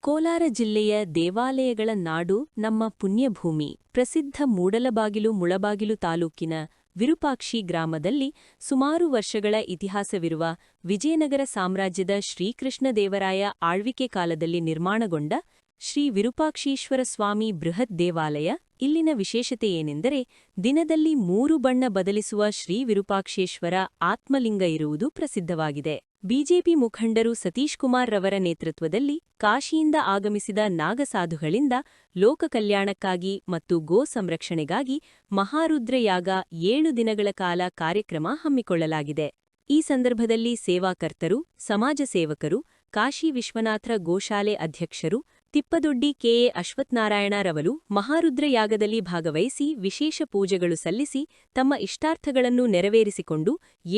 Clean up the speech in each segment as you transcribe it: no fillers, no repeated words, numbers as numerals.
ಕೋಲಾರ ಜಿಲ್ಲೆಯ ದೇವಾಲಯಗಳ ನಾಡು ನಮ್ಮ ಪುಣ್ಯಭೂಮಿ. ಪ್ರಸಿದ್ಧ ಮೂಡಲಬಾಗಿಲು ಮುಳಬಾಗಿಲು ತಾಲೂಕಿನ ವಿರೂಪಾಕ್ಷಿ ಗ್ರಾಮದಲ್ಲಿ ಸುಮಾರು ವರ್ಷಗಳ ಇತಿಹಾಸವಿರುವ ವಿಜಯನಗರ ಸಾಮ್ರಾಜ್ಯದ ಶ್ರೀಕೃಷ್ಣದೇವರಾಯ ಆಳ್ವಿಕೆ ಕಾಲದಲ್ಲಿ ನಿರ್ಮಾಣಗೊಂಡ ಶ್ರೀ ವಿರೂಪಾಕ್ಷೀಶ್ವರ ಸ್ವಾಮಿ ಬೃಹತ್ ದೇವಾಲಯ. ಇಲ್ಲಿನ ವಿಶೇಷತೆಯೇನೆಂದರೆ ದಿನದಲ್ಲಿ 3 ಬಣ್ಣ ಬದಲಿಸುವ ಶ್ರೀ ವಿರೂಪಾಕ್ಷೇಶ್ವರ ಆತ್ಮಲಿಂಗ ಇರುವುದು ಪ್ರಸಿದ್ಧವಾಗಿದೆ. ಬಿಜೆಪಿ ಮುಖಂಡರು ಸತೀಶ್ ಕುಮಾರ್ ರವರ ನೇತೃತ್ವದಲ್ಲಿ ಕಾಶಿಯಿಂದ ಆಗಮಿಸಿದ ನಾಗಸಾಧುಗಳಿಂದ ಲೋಕ ಕಲ್ಯಾಣಕ್ಕಾಗಿ ಮತ್ತು ಗೋ ಸಂರಕ್ಷಣೆಗಾಗಿ ಮಹಾರುದ್ರಯಾಗ 7 ದಿನಗಳ ಕಾಲ ಕಾರ್ಯಕ್ರಮ ಹಮ್ಮಿಕೊಳ್ಳಲಾಗಿದೆ. ಈ ಸಂದರ್ಭದಲ್ಲಿ ಸೇವಾಕರ್ತರು, ಸಮಾಜ ಸೇವಕರು, ಕಾಶಿ ವಿಶ್ವನಾಥ ಗೋಶಾಲೆ ಅಧ್ಯಕ್ಷರು ತಿಪ್ಪದೊಡ್ಡಿ ಕೆಎ ಅಶ್ವತ್ಥನಾರಾಯಣ ರವರು ಮಹಾರುದ್ರ ಯಾಗದಲ್ಲಿ ಭಾಗವಹಿಸಿ ವಿಶೇಷ ಪೂಜೆಗಳು ಸಲ್ಲಿಸಿ ತಮ್ಮ ಇಷ್ಟಾರ್ಥಗಳನ್ನು ನೆರವೇರಿಸಿಕೊಂಡು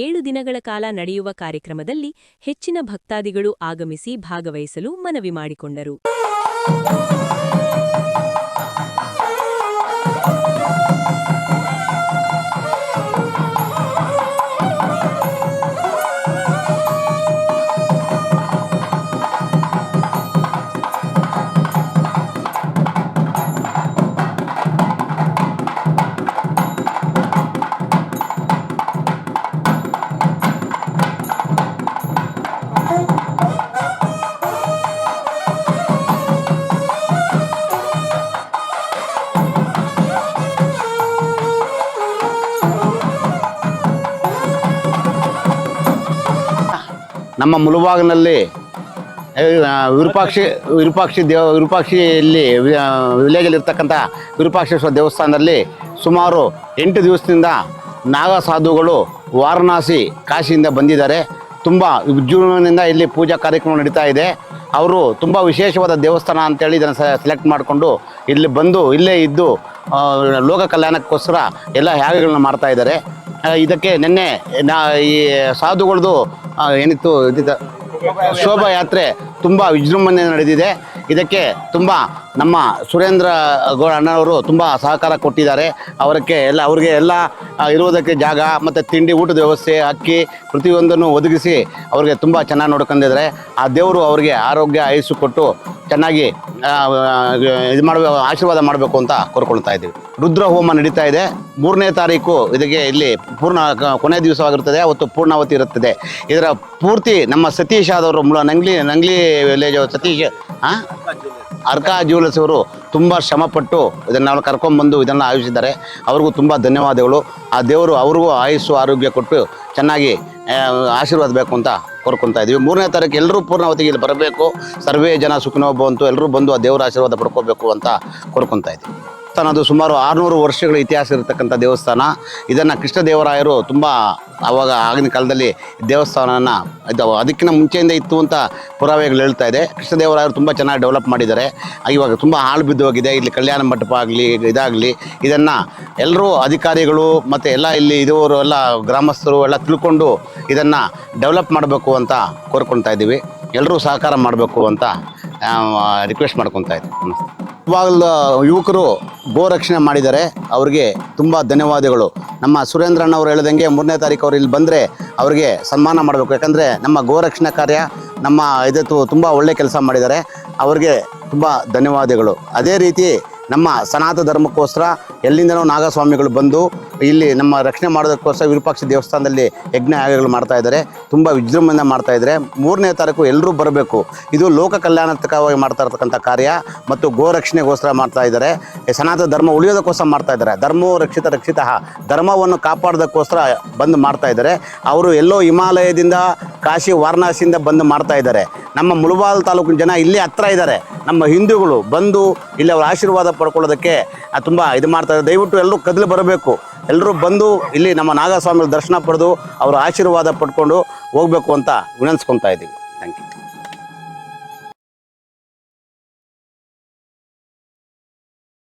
7 ದಿನಗಳ ಕಾಲ ನಡೆಯುವ ಕಾರ್ಯಕ್ರಮದಲ್ಲಿ ಹೆಚ್ಚಿನ ಭಕ್ತಾದಿಗಳು ಆಗಮಿಸಿ ಭಾಗವಹಿಸಲು ಮನವಿ ಮಾಡಿಕೊಂಡರು. ನಮ್ಮ ಮುಳಬಾಗಿಲಿನಲ್ಲಿ ವಿರೂಪಾಕ್ಷಿಯಲ್ಲಿ ವಿಲೇಜಲ್ಲಿರ್ತಕ್ಕಂಥ ವಿರೂಪಾಕ್ಷೇಶ್ವರ ದೇವಸ್ಥಾನದಲ್ಲಿ ಸುಮಾರು 8 ದಿವಸದಿಂದ ನಾಗಸಾಧುಗಳು ವಾರಣಾಸಿ ಕಾಶಿಯಿಂದ ಬಂದಿದ್ದಾರೆ. ತುಂಬ ವಿಜೃಂಭಣೆಯಿಂದ ಇಲ್ಲಿ ಪೂಜಾ ಕಾರ್ಯಕ್ರಮ ನಡೀತಾ ಇದೆ. ಅವರು ತುಂಬ ವಿಶೇಷವಾದ ದೇವಸ್ಥಾನ ಅಂತೇಳಿ ಇದನ್ನು ಸೆಲೆಕ್ಟ್ ಮಾಡಿಕೊಂಡು ಇಲ್ಲಿ ಬಂದು ಇಲ್ಲೇ ಇದ್ದು ಲೋಕ ಕಲ್ಯಾಣಕ್ಕೋಸ್ಕರ ಎಲ್ಲ ಯಾಗಗಳನ್ನ ಮಾಡ್ತಾ ಇದ್ದಾರೆ. ಇದಕ್ಕೆ ನಿನ್ನೆ ಈ ಸಾಧುಗಳದು ಏನಿತ್ತು ಶೋಭಾಯಾತ್ರೆ ತುಂಬ ವಿಜೃಂಭಣೆ ನಡೆದಿದೆ. ಇದಕ್ಕೆ ತುಂಬ ನಮ್ಮ ಸುರೇಂದ್ರ ಗೌಡ ಅಣ್ಣವರು ತುಂಬ ಸಹಕಾರ ಕೊಟ್ಟಿದ್ದಾರೆ. ಅವ್ರಿಗೆ ಎಲ್ಲ ಇರುವುದಕ್ಕೆ ಜಾಗ ಮತ್ತು ತಿಂಡಿ ಊಟದ ವ್ಯವಸ್ಥೆ ಅಕ್ಕಿ ಪ್ರತಿಯೊಂದನ್ನು ಒದಗಿಸಿ ಅವ್ರಿಗೆ ತುಂಬ ಚೆನ್ನಾಗಿ ನೋಡ್ಕೊಂಡಿದ್ದಾರೆ. ಆ ದೇವರು ಅವರಿಗೆ ಆರೋಗ್ಯ ಆಯುಸ್ಸು ಕೊಟ್ಟು ಚೆನ್ನಾಗಿ ಆಶೀರ್ವಾದ ಮಾಡಬೇಕು ಅಂತ ಕೋರ್ಕೊಳ್ತಾ ಇದ್ದೀವಿ. ರುದ್ರ ಹೋಮ ನಡೀತಾ ಇದೆ. 3ನೇ ತಾರೀಕು ಇದಕ್ಕೆ ಇಲ್ಲಿ ಕೊನೆ ದಿವಸವಾಗಿರುತ್ತದೆ. ಅವತ್ತು ಪೂರ್ಣಾವತಿ ಇರುತ್ತದೆ. ಇದರ ಪೂರ್ತಿ ನಮ್ಮ ಸತೀಶ್ ಆದವರು ನಂಗ್ಲಿ ವಿಲೇಜ್ ಸತೀಶ್ ಅರ್ಕಾ ಜ್ಯುವೆಲರ್ಸ್ ಅವರು ತುಂಬ ಶ್ರಮಪಟ್ಟು ಇದನ್ನು ಕರ್ಕೊಂಡ್ಬಂದು ಇದನ್ನು ಆಯೋಜಿಸಿದ್ದಾರೆ. ಅವ್ರಿಗೂ ತುಂಬ ಧನ್ಯವಾದಗಳು. ಆ ದೇವರು ಅವ್ರಿಗೂ ಆಯುಸ್ಸು ಆರೋಗ್ಯ ಕೊಟ್ಟು ಚೆನ್ನಾಗಿ ಆಶೀರ್ವಾದ ಬೇಕು ಅಂತ ಕೋರ್ಕೊಳ್ತಾ ಇದ್ದೀವಿ. 3ನೇ ತಾರೀಕು ಎಲ್ಲರೂ ಪೂರ್ಣಾವತಿಗೆ ಇಲ್ಲಿ ಬರಬೇಕು. ಸರ್ವೇ ಜನ ಸುಖಿನೋ ಭವಂತು, ಎಲ್ಲರೂ ಬಂದು ಆ ದೇವರ ಆಶೀರ್ವಾದ ಪಡ್ಕೋಬೇಕು ಅಂತ ಕೋರ್ಕೊಳ್ತಾ ಇದ್ದೀವಿ. ಅದು ಸುಮಾರು 600 ವರ್ಷಗಳ ಇತಿಹಾಸ ಇರತಕ್ಕಂಥ ದೇವಸ್ಥಾನ. ಇದನ್ನು ಕೃಷ್ಣದೇವರಾಯರು ತುಂಬ ಆಗಿನ ಕಾಲದಲ್ಲಿ ದೇವಸ್ಥಾನನ ಅದಕ್ಕಿಂತ ಮುಂಚೆಯಿಂದ ಇತ್ತು ಅಂತ ಪುರಾವೆಗಳು ಹೇಳ್ತಾ ಇದೆ. ಕೃಷ್ಣದೇವರಾಯರು ತುಂಬ ಚೆನ್ನಾಗಿ ಡೆವಲಪ್ ಮಾಡಿದ್ದಾರೆ. ಇವಾಗ ತುಂಬ ಹಾಳು ಬಿದ್ದು ಹೋಗಿದೆ. ಇಲ್ಲಿ ಕಲ್ಯಾಣ ಮಂಟಪ ಆಗಲಿ ಇದಾಗಲಿ ಇದನ್ನು ಎಲ್ಲರೂ ಅಧಿಕಾರಿಗಳು ಮತ್ತು ಎಲ್ಲ ಇಲ್ಲಿ ಇದುವರು ಎಲ್ಲ ಗ್ರಾಮಸ್ಥರು ಎಲ್ಲ ತಿಳ್ಕೊಂಡು ಇದನ್ನು ಡೆವಲಪ್ ಮಾಡಬೇಕು ಅಂತ ಕೋರ್ಕೊಳ್ತಾ ಇದ್ದೀವಿ. ಎಲ್ಲರೂ ಸಹಕಾರ ಮಾಡಬೇಕು ಅಂತ ರಿಕ್ವೆಸ್ಟ್ ಮಾಡ್ಕೊತಾ ಇದ್ದೀವಿ. ಇವಾಗ ಯುವಕರು ಗೋರಕ್ಷಣೆ ಮಾಡಿದ್ದಾರೆ. ಅವ್ರಿಗೆ ತುಂಬ ಧನ್ಯವಾದಗಳು. ನಮ್ಮ ಸುರೇಂದ್ರ ಅಣ್ಣವರು ಹೇಳಿದಂಗೆ 3ನೇ ತಾರೀಕು ಅವ್ರು ಇಲ್ಲಿ ಬಂದರೆ ಅವ್ರಿಗೆ ಸನ್ಮಾನ ಮಾಡಬೇಕು. ಯಾಕಂದರೆ ನಮ್ಮ ಗೋರಕ್ಷಣಾ ಕಾರ್ಯ ನಮ್ಮ ಇದತ್ತು ತುಂಬ ಒಳ್ಳೆ ಕೆಲಸ ಮಾಡಿದ್ದಾರೆ. ಅವ್ರಿಗೆ ತುಂಬ ಧನ್ಯವಾದಗಳು. ಅದೇ ರೀತಿ ನಮ್ಮ ಸನಾತನ ಧರ್ಮಕ್ಕೋಸ್ಕರ ಎಲ್ಲಿಂದನೋ ನಾಗಸ್ವಾಮಿಗಳು ಬಂದು ಇಲ್ಲಿ ನಮ್ಮ ರಕ್ಷಣೆ ಮಾಡೋದಕ್ಕೋಸ್ಕರ ವಿರೂಪಾಕ್ಷ ದೇವಸ್ಥಾನದಲ್ಲಿ ಯಜ್ಞ ಯಾಗಗಳು ಮಾಡ್ತಾ ಇದ್ದಾರೆ. ತುಂಬ ವಿಜೃಂಭಣೆ ಮಾಡ್ತಾ ಇದ್ದಾರೆ. 3ನೇ ತಾರೀಕು ಎಲ್ಲರೂ ಬರಬೇಕು. ಇದು ಲೋಕ ಕಲ್ಯಾಣಕವಾಗಿ ಮಾಡ್ತಾ ಇರ್ತಕ್ಕಂಥ ಕಾರ್ಯ ಮತ್ತು ಗೋರಕ್ಷಣೆಗೋಸ್ಕರ ಮಾಡ್ತಾ ಇದ್ದಾರೆ. ಸನಾತನ ಧರ್ಮ ಉಳಿಯೋದಕ್ಕೋಸ್ಕರ ಮಾಡ್ತಾ ಇದ್ದಾರೆ. ಧರ್ಮೋ ರಕ್ಷಿತ ಧರ್ಮವನ್ನು ಕಾಪಾಡೋದಕ್ಕೋಸ್ಕರ ಬಂದು ಮಾಡ್ತಾ ಇದ್ದಾರೆ. ಅವರು ಎಲ್ಲೋ ಹಿಮಾಲಯದಿಂದ ಕಾಶಿ ವಾರಣಾಸಿಯಿಂದ ಬಂದು ಮಾಡ್ತಾ ಇದ್ದಾರೆ. ನಮ್ಮ ಮುಳಬಾಗಿಲು ತಾಲೂಕಿನ ಜನ ಇಲ್ಲಿ ಹತ್ರ ಇದ್ದಾರೆ. ನಮ್ಮ ಹಿಂದೂಗಳು ಬಂದು ಇಲ್ಲಿ ಅವರ ಆಶೀರ್ವಾದ ಪಡ್ಕೊಳ್ಳೋದಕ್ಕೆ ತುಂಬ ಇದು ಮಾಡ್ತಾರೆ. ದಯವಿಟ್ಟು ಎಲ್ಲರೂ ಕದಲು ಬರಬೇಕು. ಎಲ್ಲರೂ ಬಂದು ಇಲ್ಲಿ ನಮ್ಮ ನಾಗಸ್ವಾಮಿ ದರ್ಶನ ಪಡೆದು ಅವರ ಆಶೀರ್ವಾದ ಪಡ್ಕೊಂಡು ಹೋಗಬೇಕು ಅಂತ ವಿನಂತಿಸ್ಕೊತಾ ಇದ್ದೀವಿ. Thank you.